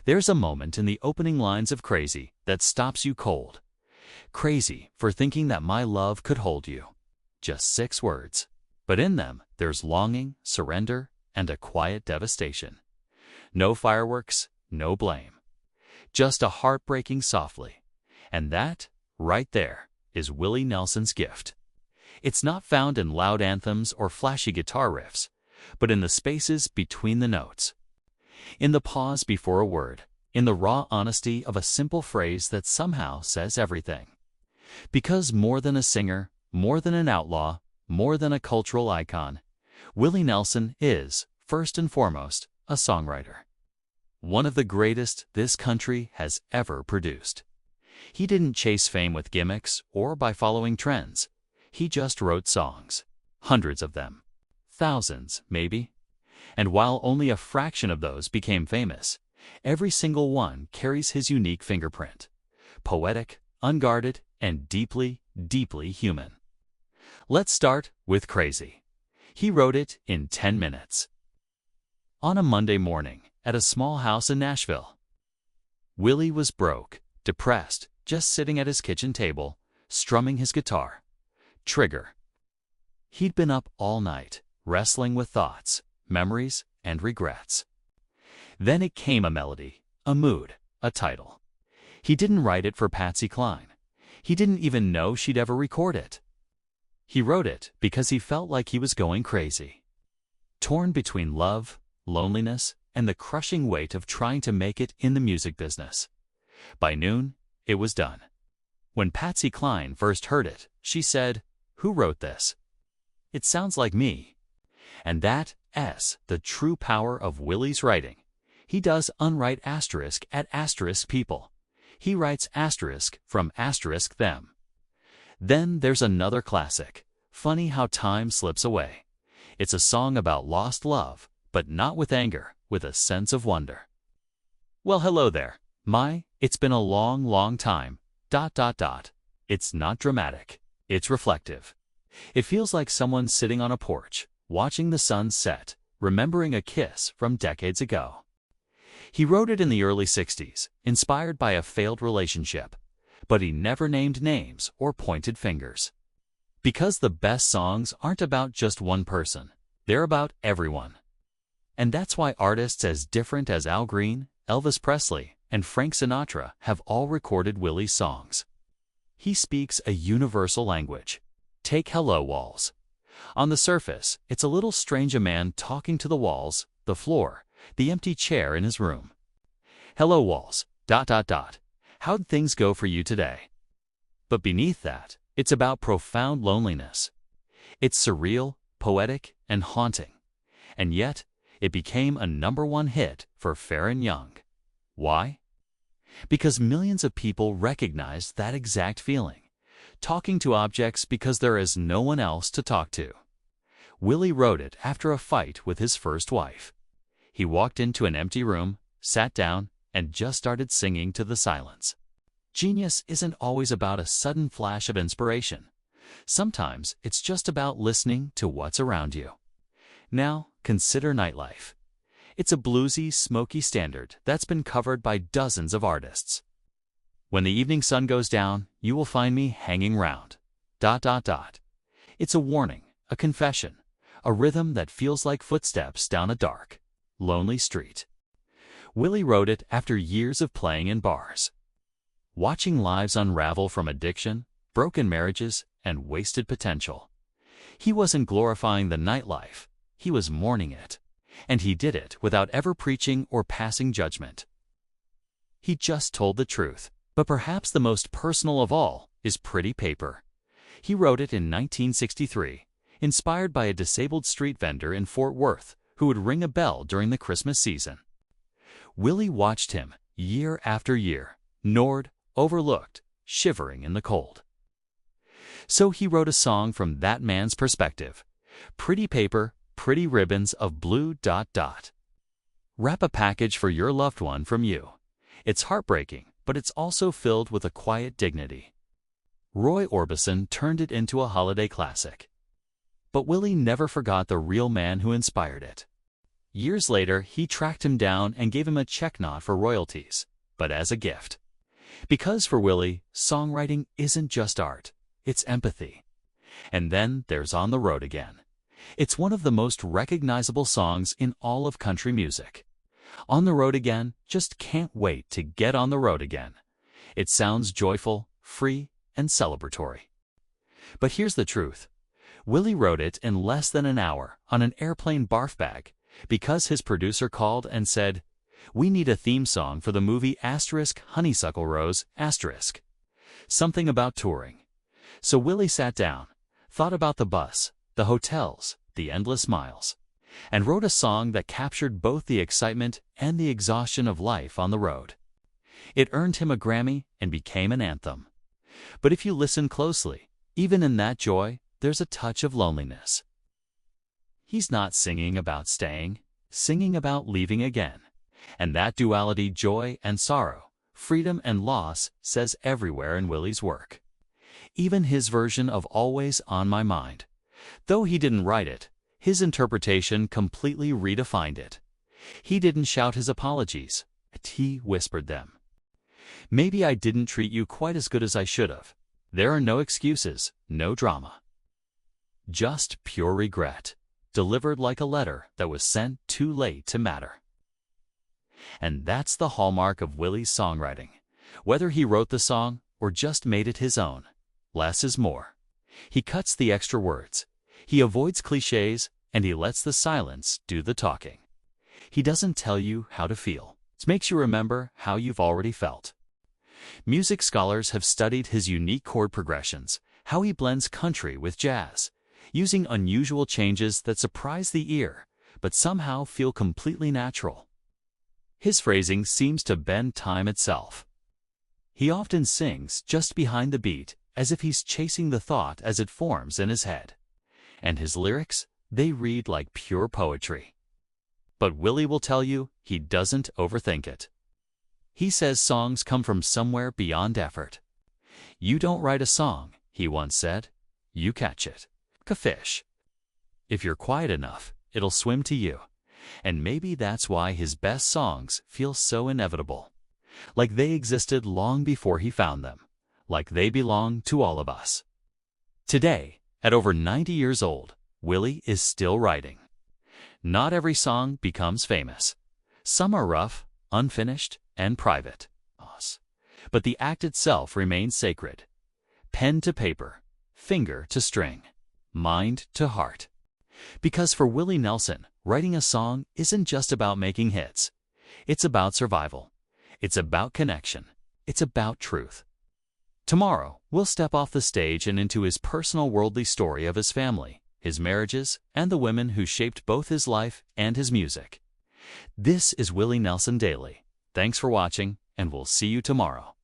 There's a moment in the opening lines of Crazy that stops you cold. Crazy for thinking that my love could hold you. Just 6 words. But in them, there's longing, surrender, and a quiet devastation. No fireworks, no blame. Just a heart breaking softly. And that, right there, is Willie Nelson's gift. It's not found in loud anthems or flashy guitar riffs, but in the spaces between the notes. In the pause before a word, in the raw honesty of a simple phrase that somehow says everything. Because more than a singer, more than an outlaw, more than a cultural icon, Willie Nelson is, first and foremost, a songwriter. One of the greatest this country has ever produced. He didn't chase fame with gimmicks or by following trends. He just wrote songs. Hundreds of them. Thousands, maybe. And while only a fraction of those became famous, every single one carries his unique fingerprint. Poetic, unguarded, and deeply, deeply human. Let's start with Crazy. He wrote it in 10 minutes. On a Monday morning, at a small house in Nashville. Willie was broke, depressed, just sitting at his kitchen table, strumming his guitar. Trigger. He'd been up all night, wrestling with thoughts, memories, and regrets. Then it came a melody, a mood, a title. He didn't write it for Patsy Cline. He didn't even know she'd ever record it. He wrote it because he felt like he was going crazy. Torn between love, loneliness, and the crushing weight of trying to make it in the music business. By noon, it was done. When Patsy Cline first heard it, she said, "Who wrote this? It sounds like me." And that's the true power of Willie's writing. He does unwrite asterisk at asterisk people. He writes asterisk from asterisk them. Then there's another classic, Funny How Time Slips Away. It's a song about lost love, but not with anger, with a sense of wonder. Well, hello there. It's been a long, long time. ... It's not dramatic. It's reflective. It feels like someone sitting on a porch, watching the sun set, remembering a kiss from decades ago. He wrote it in the early 60s, inspired by a failed relationship, but he never named names or pointed fingers. Because the best songs aren't about just one person, they're about everyone. And that's why artists as different as Al Green, Elvis Presley, and Frank Sinatra have all recorded Willie's songs. He speaks a universal language. Take Hello Walls. On the surface, it's a little strange, a man talking to the walls, the floor, the empty chair in his room. Hello walls, ... How'd things go for you today? But beneath that, it's about profound loneliness. It's surreal, poetic, and haunting. And yet, it became a #1 hit for Fair and Young. Why? Because millions of people recognize that exact feeling. Talking to objects because there is no one else to talk to. Willie wrote it after a fight with his first wife. He walked into an empty room, sat down, and just started singing to the silence. Genius isn't always about a sudden flash of inspiration. Sometimes it's just about listening to what's around you. Now, consider Nightlife. It's a bluesy, smoky standard that's been covered by dozens of artists. When the evening sun goes down, you will find me hanging round. ... It's a warning, a confession, a rhythm that feels like footsteps down a dark, lonely street. Willie wrote it after years of playing in bars. Watching lives unravel from addiction, broken marriages, and wasted potential. He wasn't glorifying the nightlife, he was mourning it. And he did it without ever preaching or passing judgment. He just told the truth. But perhaps the most personal of all is Pretty Paper. He wrote it in 1963, inspired by a disabled street vendor in Fort Worth who would ring a bell during the Christmas season. Willie watched him year after year, ignored, overlooked, shivering in the cold. So he wrote a song from that man's perspective. Pretty paper, pretty ribbons of blue ... Wrap a package for your loved one from you. It's heartbreaking, but it's also filled with a quiet dignity. Roy Orbison turned it into a holiday classic. But Willie never forgot the real man who inspired it. Years later, he tracked him down and gave him a check not for royalties, but as a gift. Because for Willie, songwriting isn't just art, it's empathy. And then there's On the Road Again. It's one of the most recognizable songs in all of country music. On the Road Again just can't wait to get on the road again. It sounds joyful, free, and celebratory. But here's the truth. Willie wrote it in less than an hour on an airplane barf bag because his producer called and said, "We need a theme song for the movie *Honeysuckle Rose*." Something about touring. So Willie sat down, thought about the bus, the hotels, the endless miles, and wrote a song that captured both the excitement and the exhaustion of life on the road. It earned him a Grammy and became an anthem. But if you listen closely, even in that joy, there's a touch of loneliness. He's not singing about staying, singing about leaving again. And that duality, joy and sorrow, freedom and loss, says everywhere in Willie's work. Even his version of Always on My Mind. Though he didn't write it, his interpretation completely redefined it. He didn't shout his apologies, he whispered them. Maybe I didn't treat you quite as good as I should have. There are no excuses, no drama. Just pure regret, delivered like a letter that was sent too late to matter. And that's the hallmark of Willie's songwriting. Whether he wrote the song or just made it his own, less is more. He cuts the extra words, he avoids cliches, and he lets the silence do the talking. He doesn't tell you how to feel. It makes you remember how you've already felt. Music scholars have studied his unique chord progressions, how he blends country with jazz, using unusual changes that surprise the ear, but somehow feel completely natural. His phrasing seems to bend time itself. He often sings just behind the beat, as if he's chasing the thought as it forms in his head. And his lyrics, they read like pure poetry. But Willie will tell you he doesn't overthink it. He says songs come from somewhere beyond effort. You don't write a song, he once said. You catch it. Like a fish. If you're quiet enough, it'll swim to you. And maybe that's why his best songs feel so inevitable. Like they existed long before he found them. Like they belong to all of us. Today, at over 90 years old, Willie is still writing. Not every song becomes famous. Some are rough, unfinished, and private. But the act itself remains sacred. Pen to paper, finger to string, mind to heart. Because for Willie Nelson, writing a song isn't just about making hits. It's about survival. It's about connection. It's about truth. Tomorrow, we'll step off the stage and into his personal worldly story of his family, his marriages, and the women who shaped both his life and his music. This is Willie Nelson Daily. Thanks for watching, and we'll see you tomorrow.